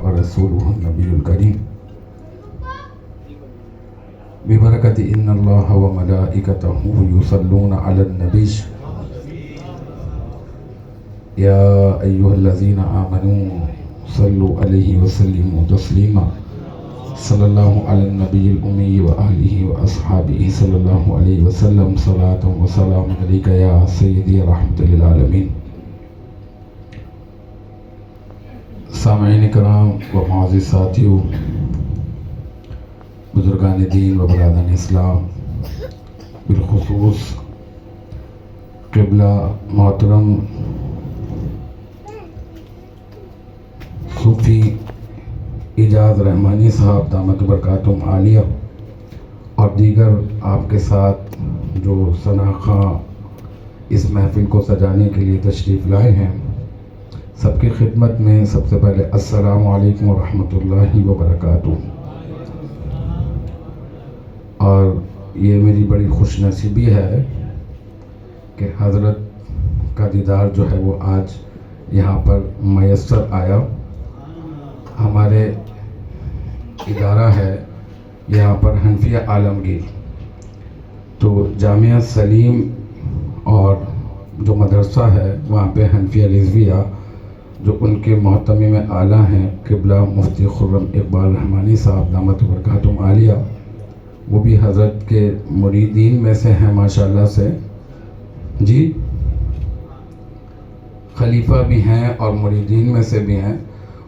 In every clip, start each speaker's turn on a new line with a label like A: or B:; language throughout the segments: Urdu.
A: ورسوله النبي الكريم ببركة إن الله وملائكته يصلون على النبي يا أيها الذين آمنوا صلوا عليه وسلموا تسليما صلى الله على النبي الأمي وأهله وأصحابه صلى الله عليه وسلم صلاة وسلام عليك يا سيدي رحمة للعالمين. سامعین کرام و معزز ساتھیو، بزرگان دین و برادران اسلام، بالخصوص قبلہ محترم صوفی اعجاز رحمانی صاحب دامت برکاتہم عالیہ اور دیگر آپ کے ساتھ جو ثناءخواں اس محفل کو سجانے کے لیے تشریف لائے ہیں، سب کی خدمت میں سب سے پہلے السلام علیکم ورحمۃ اللہ وبرکاتہ. اور یہ میری بڑی خوش نصیبی ہے کہ حضرت کا دیدار جو ہے وہ آج یہاں پر میسر آیا. ہمارے ادارہ ہے یہاں پر حنفیہ عالمگیر، تو جامعہ سلیم اور جو مدرسہ ہے وہاں پہ حنفیہ رضویہ جو ان کے محتمم اعلیٰ ہیں قبلہ مفتی خرم اقبال رحمانی صاحب دامت برکاتہم عالیہ، وہ بھی حضرت کے مریدین میں سے ہیں ماشاءاللہ سے جی، خلیفہ بھی ہیں اور مریدین میں سے بھی ہیں.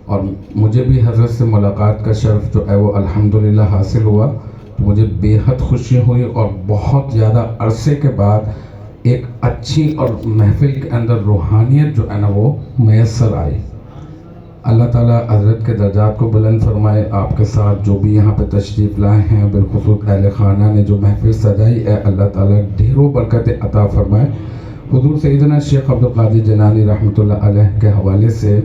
A: اور مجھے بھی حضرت سے ملاقات کا شرف جو ہے وہ الحمدللہ حاصل ہوا، تو مجھے بے حد خوشی ہوئی اور بہت زیادہ عرصے کے بعد ایک اچھی اور محفل کے اندر روحانیت جو ہے نا وہ میسر آئی. اللہ تعالیٰ حضرت کے درجات کو بلند فرمائے. آپ کے ساتھ جو بھی یہاں پہ تشریف لائے ہیں، بالخصوص اہل خانہ نے جو محفل سجائی ہے، اللہ تعالیٰ ڈھیروں برکت عطا فرمائے. حضور سیدنا شیخ عبدالقادر جیلانی رحمۃ اللہ علیہ کے حوالے سے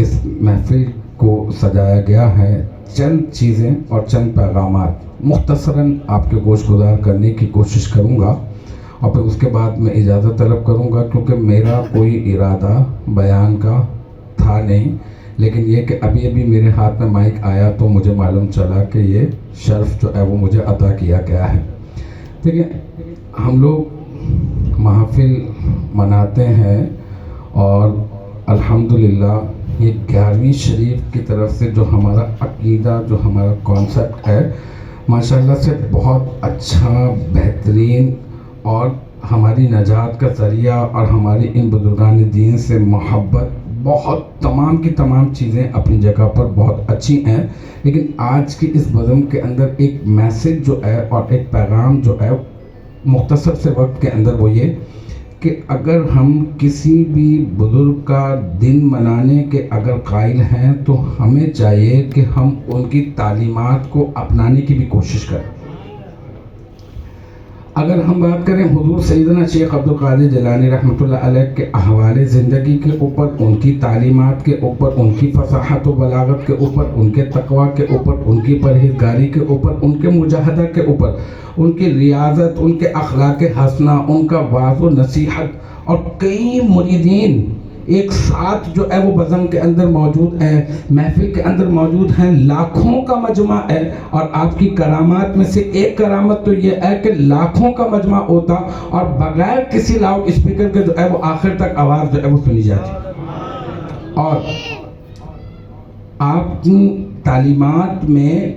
A: اس محفل کو سجایا گیا ہے. چند چیزیں اور چند پیغامات مختصراً آپ کے گوش گزار کرنے کی کوشش کروں گا، اور پھر اس کے بعد میں اجازت طلب کروں گا، کیونکہ میرا کوئی ارادہ بیان کا تھا نہیں، لیکن یہ کہ ابھی ابھی میرے ہاتھ میں مائک آیا تو مجھے معلوم چلا کہ یہ شرف جو ہے وہ مجھے عطا کیا گیا ہے. ٹھیک ہے، ہم لوگ محفل مناتے ہیں اور الحمدللہ یہ 11ویں شریف کی طرف سے جو ہمارا عقیدہ، جو ہمارا کانسیپٹ ہے، ماشاءاللہ سے بہت اچھا، بہترین اور ہماری نجات کا ذریعہ، اور ہماری ان بزرگان دین سے محبت، بہت تمام کی تمام چیزیں اپنی جگہ پر بہت اچھی ہیں. لیکن آج کی اس بزم کے اندر ایک میسج جو ہے اور ایک پیغام جو ہے مختصر سے وقت کے اندر وہ یہ کہ اگر ہم کسی بھی بزرگ کا دن منانے کے اگر قائل ہیں تو ہمیں چاہیے کہ ہم ان کی تعلیمات کو اپنانے کی بھی کوشش کریں. اگر ہم بات کریں حضور سیدنا شیخ عبدالقادر جیلانی رحمۃ اللہ علیہ کے احوال زندگی کے اوپر، ان کی تعلیمات کے اوپر، ان کی فصاحت و بلاغت کے اوپر، ان کے تقویٰ کے اوپر، ان کی پرہیزگاری کے اوپر، ان کے مجاہدہ کے اوپر، ان کی ریاضت، ان کے اخلاق حسنہ، ان کا وعظ و نصیحت، اور کئی مریدین ایک ساتھ جو ہے وہ بزم کے اندر موجود ہیں، محفل کے اندر موجود ہیں، لاکھوں کا مجمع ہے. اور آپ کی کرامات میں سے ایک کرامت تو یہ ہے کہ لاکھوں کا مجمع ہوتا اور بغیر کسی لاؤڈ اسپیکر کے جو ہے وہ آخر تک آواز جو ہے وہ سنی جاتی. اور آپ کی تعلیمات میں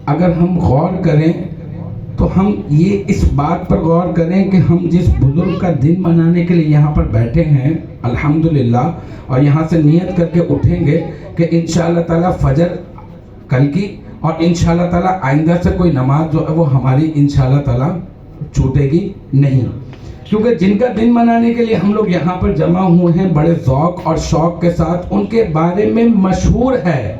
A: اگر ہم غور کریں تو ہم یہ اس بات پر غور کریں کہ ہم جس بزرگ کا دن منانے کے لیے یہاں پر بیٹھے ہیں الحمدللہ، اور یہاں سے نیت کر کے اٹھیں گے کہ انشاءاللہ تعالیٰ فجر کل کی، اور انشاءاللہ تعالیٰ آئندہ سے کوئی نماز جو ہے وہ ہماری انشاءاللہ تعالیٰ چھوٹے گی نہیں. کیونکہ جن کا دن منانے کے لیے ہم لوگ یہاں پر جمع ہوئے ہیں بڑے ذوق اور شوق کے ساتھ، ان کے بارے میں مشہور ہے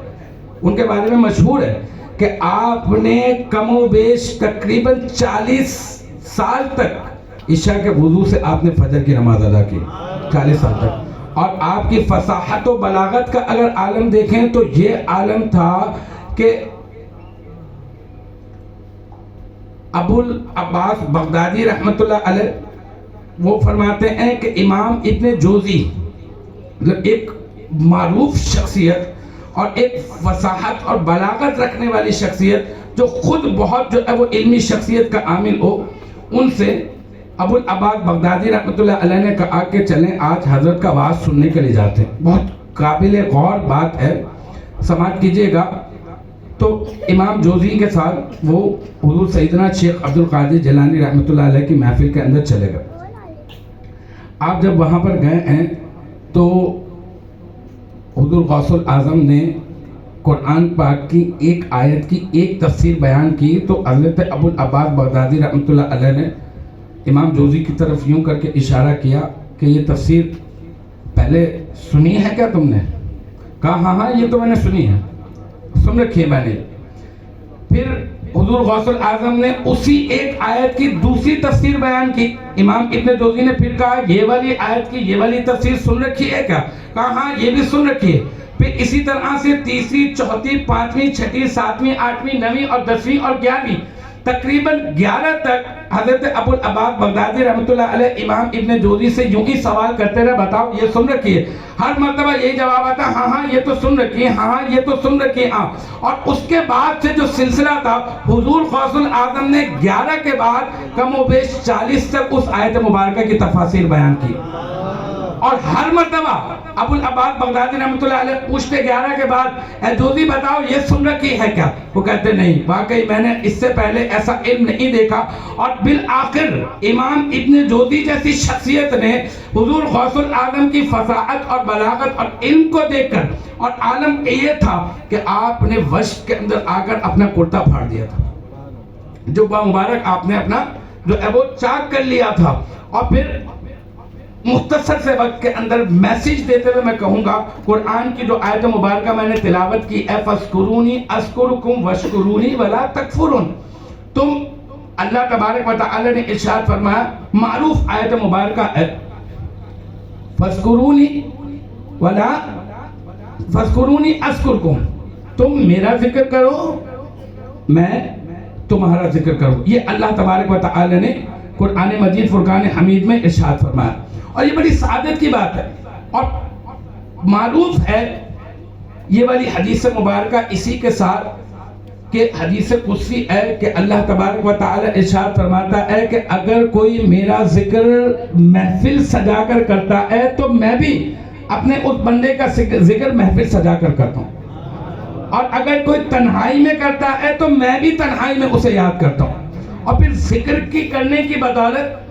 A: کہ آپ نے کم و بیش تقریباً 40 سال تک عشاء کے وضو سے آپ نے فجر کی نماز ادا کی، 40 سال تک. اور آپ کی فصاحت و بلاغت کا اگر عالم دیکھیں تو یہ عالم تھا کہ ابو العباس بغدادی رحمۃ اللہ علیہ وہ فرماتے ہیں کہ امام ابن جوزی ایک معروف شخصیت اور ایک فصاحت اور بلاغت رکھنے والی شخصیت جو خود بہت جو ہے وہ علمی شخصیت کا عامل ہو، ان سے ابو العباس بغدادی رحمۃ اللہ علیہ نے کہا کہ چلیں آج حضرت کا آواز سننے کے لیے جاتے ہیں. بہت قابل غور بات ہے، سماعت کیجئے گا. تو امام جوزی کے ساتھ وہ حضور سیدنا شیخ عبد القادر جیلانی رحمۃ اللہ علیہ کی محفل کے اندر چلے گئے. آپ جب وہاں پر گئے ہیں تو حضور غوث الاعظم نے قرآن پاک کی ایک آیت کی ایک تفسیر بیان کی تو حضرت ابو العباس بغدادی رحمۃ اللہ علیہ نے امام جوزی کی طرف یوں کر کے اشارہ کیا کہ یہ تفسیر پہلے سنی ہے کیا تم نے؟ کہا ہاں ہاں یہ تو میں نے سنی ہے، سن رکھی ہے میں نے. پھر حضور غوث الاعظم نے اسی ایک آیت کی دوسری تفسیر بیان کی. امام ابن جوزی نے پھر کہا یہ والی آیت کی یہ والی تفسیر سن رکھی ہے کیا؟ کہا ہاں یہ بھی سن رکھی ہے. پھر اسی طرح سے تیسری، چوتھی، پانچویں، چھٹی، ساتویں، آٹھویں، نویں اور 10ویں اور 11ویں تقریباً 11 تک حضرت ابو العباس بغدادی رحمۃ اللہ علیہ امام ابن جوزی سے یوں ہی سوال کرتے رہے، بتاؤ یہ سن رکھی ہے؟ ہر مرتبہ یہی جواب آتا، ہاں ہاں یہ تو سن رکھی ہے، ہاں ہاں یہ تو سن رکھی ہے. ہاں. اور اس کے بعد سے جو سلسلہ تھا حضور غوث الاعظم نے 11 کے بعد کم و بیش 40 تک اس آیت مبارکہ کی تفاسیر بیان کی. اور ہر مرتبہ ابو العباس بغدادی رحمۃ اللہ علیہ پوچھتے 11 کے بعد، اے جوزی بتاؤ یہ سن رکھی ہے کیا؟ وہ کہتے نہیں، واقعی میں نے اس سے پہلے ایسا علم نہیں دیکھا. اور بالآخر امام ابن جوزی جیسی شخصیت نے حضور غوث الاعظم کی فصاحت اور بلاغت اور علم کو دیکھ کر، اور عالم یہ تھا کہ آپ نے وشک کے اندر آ کر اپنا کرتا پھاڑ دیا تھا، جو مبارک آپ نے اپنا جو ہے وہ چاک کر لیا تھا. اور پھر مختصر سے وقت کے اندر میسیج دیتے ہوئے میں کہوں گا، قرآن کی جو آیت مبارکہ میں نے تلاوت کی، اے فَاذْكُرُونِي أَذْكُرْكُمْ وَاشْكُرُونِي وَلَا تَكْفُرُونَ، تم اللہ تبارک و تعالی نے ارشاد فرمایا، معروف آیت مبارکہ ہے، فَاذْكُرُونِي وَلَا فَاذْكُرُونِي أَذْكُرْكُمْ، تم میرا ذکر کرو میں تمہارا ذکر کروں. یہ اللہ تبارک و تعالی نے قرآن مجید فرقان حمید میں ارشاد فرمایا. اور یہ بڑی سعادت کی بات ہے. اور معروف ہے یہ والی حدیث مبارکہ اسی کے ساتھ کہ حدیث قدسی ہے کہ اللہ تبارک و تعالی ارشاد فرماتا ہے کہ اگر کوئی میرا ذکر محفل سجا کر کرتا ہے تو میں بھی اپنے اس بندے کا ذکر محفل سجا کر کرتا ہوں. اور اگر کوئی تنہائی میں کرتا ہے تو میں بھی تنہائی میں اسے یاد کرتا ہوں. اور پھر ذکر کی کرنے کی بدولت،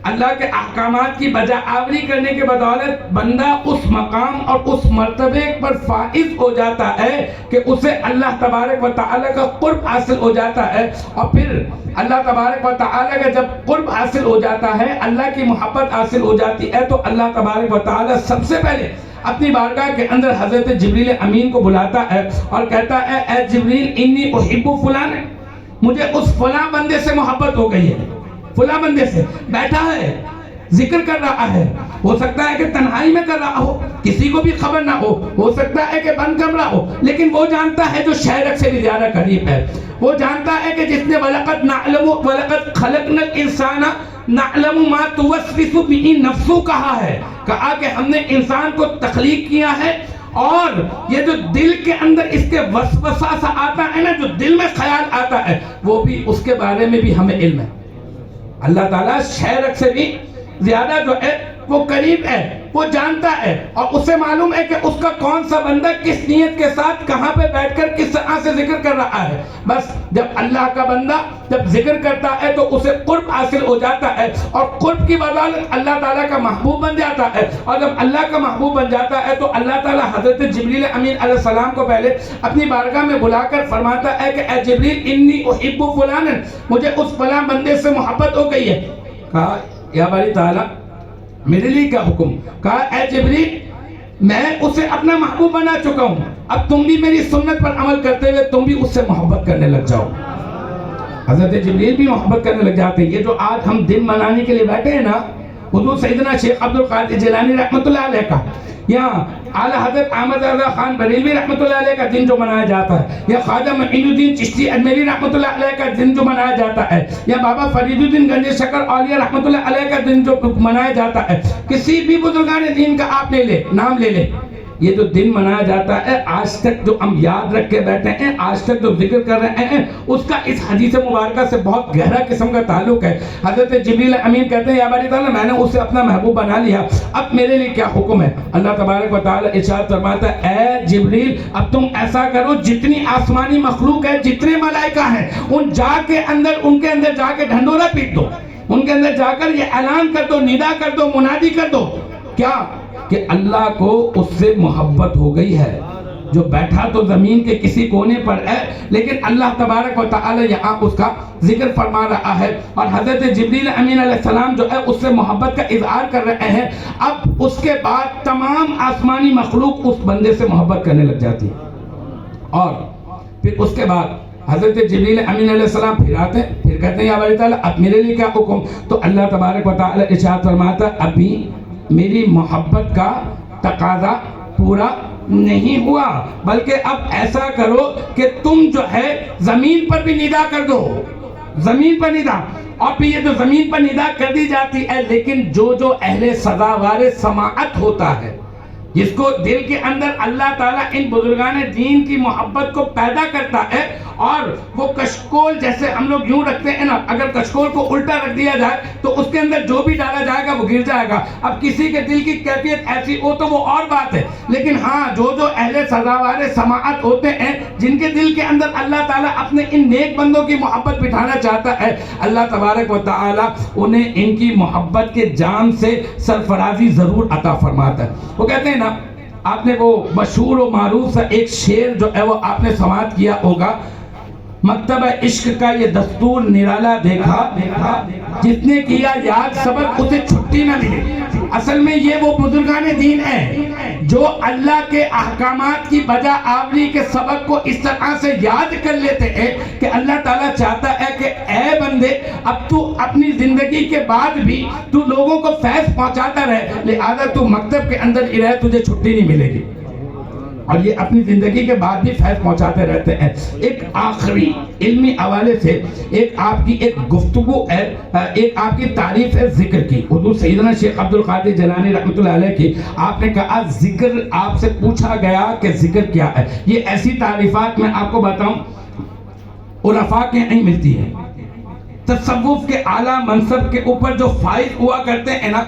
A: اللہ کے احکامات کی بجا آوری کرنے کے بدولت بندہ اس مقام اور اس مرتبے پر فائز ہو جاتا ہے کہ اسے اللہ تبارک و تعالی کا قرب حاصل ہو جاتا ہے. اور پھر اللہ تبارک و تعالی کا جب قرب حاصل ہو جاتا ہے، اللہ کی محبت حاصل ہو جاتی ہے، تو اللہ تبارک و تعالی سب سے پہلے اپنی بارگاہ کے اندر حضرت جبریل امین کو بلاتا ہے اور کہتا ہے، اے جبریل انی احب فلان، مجھے اس فلاں بندے سے محبت ہو گئی ہے، فلاں بندے سے بیٹھا ہے ذکر کر رہا ہے. ہو سکتا ہے کہ تنہائی میں کر رہا ہو، کسی کو بھی خبر نہ ہو سکتا ہے کہ بند کمرہ ہو، لیکن وہ جانتا ہے جو شہرک سے بھی زیادہ قریب ہے. وہ جانتا ہے کہ جس نے وَلَقَدْ نَعْلَمُ وَلَقَدْ خَلَقْنَا الْإِنسَانَ نَعْلَمُ مَا تُوَسْوِسُ بِهِ نَفْسُهُ کہا ہے، کہا کہ ہم نے انسان کو تخلیق کیا ہے، اور یہ جو دل کے اندر اس کے وسوسہ سا آتا ہے نا، جو دل میں خیال آتا ہے، وہ بھی اس کے بارے میں بھی ہمیں علم ہے. اللہ تعالیٰ شہرک سے بھی زیادہ جو ہے وہ قریب ہے، وہ جانتا ہے، اور اسے معلوم ہے کہ اس کا کون سا بندہ کس نیت کے ساتھ کہاں پہ بیٹھ کر کس طرح سے ذکر کر رہا ہے. بس جب اللہ کا بندہ جب ذکر کرتا ہے تو اسے قرب حاصل ہو جاتا ہے، اور قرب کی بدولت اللہ تعالیٰ کا محبوب بن جاتا ہے. اور جب اللہ کا محبوب بن جاتا ہے تو اللہ تعالیٰ حضرت جبریل امین علیہ السلام کو پہلے اپنی بارگاہ میں بلا کر فرماتا ہے کہ اے جبریل انی احب فلانا، مجھے اس فلاں بندے سے محبت ہو گئی ہے. کہا یا باری تعالیٰ میرے لیے کیا حکم؟ کہا اے جبریل میں اسے اپنا محبوب بنا چکا ہوں، اب تم بھی میری سنت پر عمل کرتے ہوئے تم بھی اس سے محبت کرنے لگ جاؤ. حضرت جبریل بھی محبت کرنے لگ جاتے ہیں. یہ جو آج ہم دن منانے کے لیے بیٹھے ہیں نا، حضور سیدنا شیخ عبد القادر جیلانی رحمۃ اللہ علیہ کا، یا اعلیٰ حضرت احمد رضا خان بریلوی رحمۃ اللہ علیہ کا دن جو منایا جاتا ہے، یا خواجہ معین الدین چشتی اجمیری رحمۃ اللہ علیہ کا دن جو منایا جاتا ہے، یا بابا فرید الدین گنج شکر اولیاء رحمۃ اللہ علیہ کا دن جو منایا جاتا ہے، کسی بھی بزرگان دین کا آپ لے لے، نام لے لے، یہ جو دن منایا جاتا ہے آج تک جو ہم یاد رکھ کے بیٹھے ہیں، آج تک جو ذکر کر رہے ہیں، اس کا اس حدیث مبارکہ سے بہت گہرا قسم کا تعلق ہے۔ حضرت جبریل امین کہتے ہیں یا باری تعالیٰ میں نے اسے اپنا محبوب بنا لیا، اب میرے لیے کیا حکم ہے؟ اللہ تبارک و تعالیٰ ارشاد فرماتا ہے اے جبریل اب تم ایسا کرو جتنی آسمانی مخلوق ہے، جتنے ملائکہ ہیں، ان کے اندر جا کے ڈھنڈورا پیٹ دو، ان کے اندر جا کر یہ اعلان کر دو، ندا کر دو، منادی کر دو کیا کہ اللہ کو اس سے محبت ہو گئی ہے۔ جو بیٹھا تو زمین کے کسی کونے پر ہے، لیکن اللہ تبارک و تعالی یہاں اس کا ذکر فرما رہا ہے، اور حضرت جبریل امین علیہ السلام جو ہے اس سے محبت کا اظہار کر رہے ہیں۔ اب اس کے بعد تمام آسمانی مخلوق اس بندے سے محبت کرنے لگ جاتی ہے، اور پھر اس کے بعد حضرت جبریل امین علیہ السلام پھر آتے ہیں، پھر کہتے ہیں یا باری تعالیٰ اب میرے لیے کیا حکم؟ تو اللہ تبارک و تعالی ارشاد فرماتا ہے ابھی میری محبت کا تقاضا پورا نہیں ہوا، بلکہ اب ایسا کرو کہ تم جو ہے زمین پر بھی ندا کر دو، زمین پر ندا۔ اور پھر یہ جو زمین پر ندا کر دی جاتی ہے، لیکن جو اہل سزاوار سماعت ہوتا ہے، جس کو دل کے اندر اللہ تعالیٰ ان بزرگان دین کی محبت کو پیدا کرتا ہے، اور وہ کشکول جیسے ہم لوگ یوں رکھتے ہیں نا، اگر کشکول کو الٹا رکھ دیا جائے تو اس کے اندر جو بھی ڈالا جائے گا وہ گر جائے گا۔ اب کسی کے دل کی کیفیت ایسی ہو تو وہ اور بات ہے، لیکن ہاں جو اہل سزاوار سماعت ہوتے ہیں، جن کے دل کے اندر اللہ تعالیٰ اپنے ان نیک بندوں کی محبت بٹھانا چاہتا ہے، اللہ تبارک و تعالیٰ انہیں ان کی محبت کے جام سے سرفرازی ضرور عطا فرماتا ہے۔ وہ کہتے ہیں نا، آپ نے وہ مشہور و معروف سا ایک شعر جو ہے وہ آپ نے سماعت کیا ہوگا، مکتب عشق کا یہ دستور نرالا دیکھا، جس نے کیا یاد سبق اسے چھٹی نہ ملے۔ اصل میں یہ وہ بزرگان دین ہیں جو اللہ کے احکامات کی بجا آوری کے سبق کو اس طرح سے یاد کر لیتے ہیں کہ اللہ تعالیٰ چاہتا ہے کہ اے بندے اب تو اپنی زندگی کے بعد بھی تو لوگوں کو فیض پہنچاتا رہے، لہذا تو مکتب کے اندر ہی رہے، تجھے چھٹی نہیں ملے گی، اور یہ اپنی زندگی کے بعد بھی فیض پہنچاتے رہتے ہیں۔ ایک آخری علمی حوالے سے ایک آپ کی ایک گفتگو ہے، ایک آپ کی تعریف ہے ذکر کی، حضور سیدنا شیخ عبد القادر جیلانی رحمۃ اللہ علیہ کی۔ آپ نے کہا ذکر، آپ سے پوچھا گیا کہ ذکر کیا ہے۔ یہ ایسی تعریفات میں آپ کو بتاؤں عرفاء کے نہیں ملتی ہے۔ تصوف کے اعلیٰ منصب کے اوپر جو فائز ہوا کرتے ہیں نا،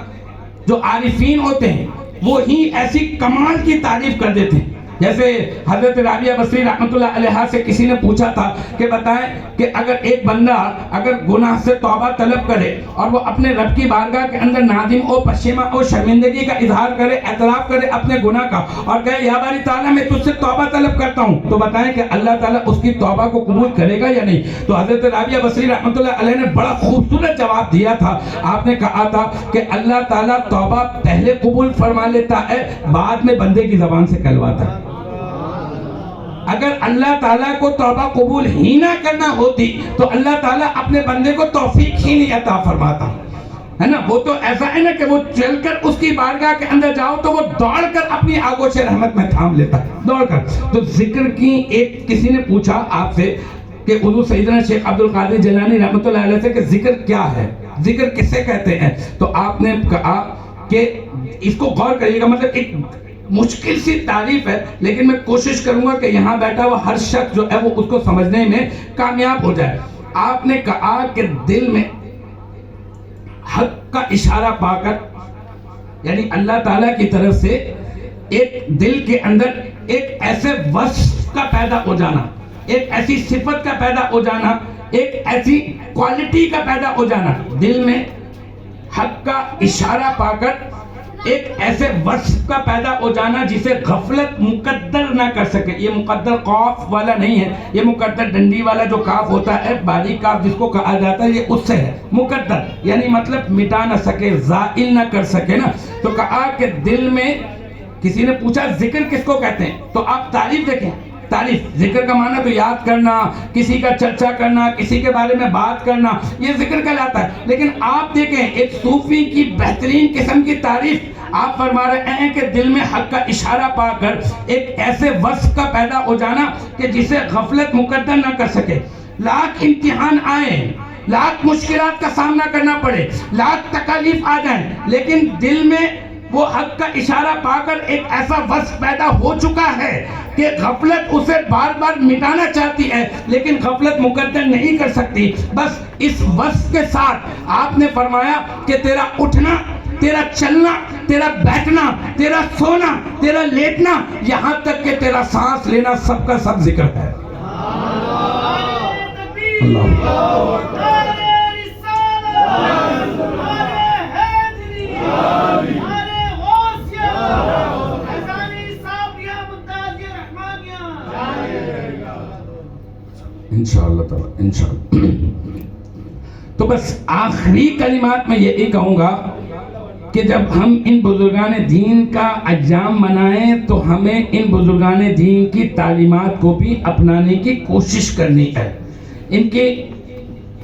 A: جو عارفین ہوتے ہیں، وہی ایسی کمال کی تعریف کر دیتے ہیں۔ جیسے حضرت رابعہ بصری رحمۃ اللہ علیہ سے کسی نے پوچھا تھا کہ بتائیں کہ اگر ایک بندہ اگر گناہ سے توبہ طلب کرے اور وہ اپنے رب کی بارگاہ کے اندر نادم و پشیماں و شرمندگی کا اظہار کرے، اعتراف کرے اپنے گناہ کا، اور کہے یا باری تعالیٰ میں تجھ سے توبہ طلب کرتا ہوں، تو بتائیں کہ اللہ تعالیٰ اس کی توبہ کو قبول کرے گا یا نہیں؟ تو حضرت رابعہ بصری رحمۃ اللہ علیہ نے بڑا خوبصورت جواب دیا تھا۔ آپ نے کہا تھا کہ اللہ تعالیٰ توبہ پہلے قبول فرما لیتا ہے، بعد میں بندے کی زبان سے کہلواتا ہے۔ اگر اللہ تعالیٰ کو توبہ قبول ہی نہ کرنا ہوتی تو اللہ تعالیٰ اپنے بندے کو توفیق ہی نہیں عطا فرماتا، ہے نا؟ وہ تو ایسا ہے نا کہ وہ چل کر اس کی بارگاہ کے اندر جاؤ تو وہ دوڑ کر اپنی آگوش رحمت میں تھام لیتا ہے، دوڑ کر۔ تو ذکر کی ایک کسی نے پوچھا آپ سے کہ حضور سیدنا شیخ عبد القادر جیلانی رحمۃ اللہ علیہ سے کہ ذکر کیا ہے، ذکر کسے کہتے ہیں؟ تو آپ نے کہا کہ اس کو غور کریے گا، مطلب ایک مشکل سی تعریف ہے، لیکن میں کوشش کروں گا کہ یہاں بیٹھا ہوا ہر شخص جو ہے وہ اس کو سمجھنے میں کامیاب ہو جائے۔ آپ نے کہا کہ دل میں حق کا اشارہ پا کر، یعنی اللہ تعالیٰ کی طرف سے ایک دل کے اندر ایک ایسے وصف کا پیدا ہو جانا، ایک ایسی صفت کا پیدا ہو جانا، ایک ایسی کوالٹی کا پیدا ہو جانا، دل میں حق کا اشارہ پا کر ایک ایسے وصف کا پیدا ہو جانا جسے غفلت مقدر نہ کر سکے۔ یہ مقدر قاف والا نہیں ہے، یہ مقدر ڈنڈی والا جو کاف ہوتا ہے، باریک کاف جس کو کہا جاتا ہے، یہ اس سے ہے۔ مقدر یعنی مطلب مٹا نہ سکے، زائل نہ کر سکے نا۔ تو کہا کہ دل میں، کسی نے پوچھا ذکر کس کو کہتے ہیں، تو آپ تعریف دیکھیں۔ تعریف، ذکر کا معنی تو یاد کرنا، کسی کا چرچا کرنا، کسی کے بارے میں بات کرنا، یہ ذکر کہلاتا ہے۔ لیکن آپ دیکھیں ایک صوفی کی بہترین قسم کی تعریف آپ فرما رہے ہیں کہ دل میں حق کا اشارہ پا کر ایک ایسے وصف کا پیدا ہو جانا کہ جسے غفلت مقدر نہ کر سکے۔ لاکھ امتحان آئیں، لاکھ مشکلات کا سامنا کرنا پڑے، لاکھ تکالیف آ جائیں، لیکن دل میں وہ حق کا اشارہ پا کر ایک ایسا وصف پیدا ہو چکا ہے کہ غفلت اسے بار بار مٹانا چاہتی ہے لیکن غفلت مقدر نہیں کر سکتی. بس اس وصف کے ساتھ آپ نے فرمایا کہ تیرا اٹھنا، تیرا چلنا، تیرا بیٹھنا، تیرا سونا، تیرا لیٹنا، یہاں تک کہ تیرا سانس لینا، سب کا سب ذکر ہے. اللہ انشاءاللہ تعالی انشاءاللہ. تو بس آخری کلمات میں یہی کہوں گا کہ جب ہم ان بزرگان دین کا ایام منائیں تو ہمیں ان بزرگان دین کی تعلیمات کو بھی اپنانے کی کوشش کرنی ہے. ان کی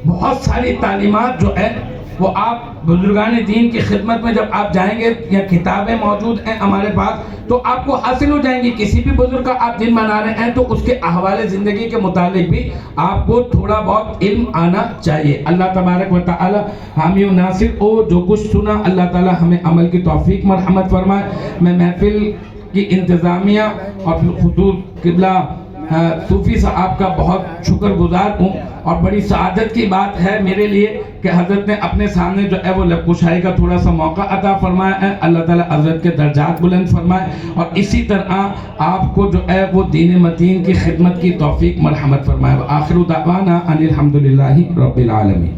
A: بہت ساری تعلیمات جو ہے وہ آپ بزرگان دین کی خدمت میں جب آپ جائیں گے، یا کتابیں موجود ہیں ہمارے پاس تو آپ کو حاصل ہو جائیں گی. کسی بھی بزرگ کا آپ دن منا رہے ہیں تو اس کے احوال زندگی کے متعلق بھی آپ کو تھوڑا بہت علم آنا چاہیے. اللہ تبارک و تعالی حامی و ناصر او. جو کچھ سنا اللہ تعالی ہمیں عمل کی توفیق مرحمت فرمائے. میں محفل کی انتظامیہ اور خصوص قبلہ صوفی صاحب کا بہت شکر گزار ہوں، اور بڑی سعادت کی بات ہے میرے لیے کہ حضرت نے اپنے سامنے جو ہے وہ لب کشائی کا تھوڑا سا موقع عطا فرمایا ہے. اللہ تعالیٰ حضرت کے درجات بلند فرمائے اور اسی طرح آپ کو جو ہے وہ دین متین کی خدمت کی توفیق مرحمت فرمائے. آخر دعوانا ان الحمدللہ رب العالمین.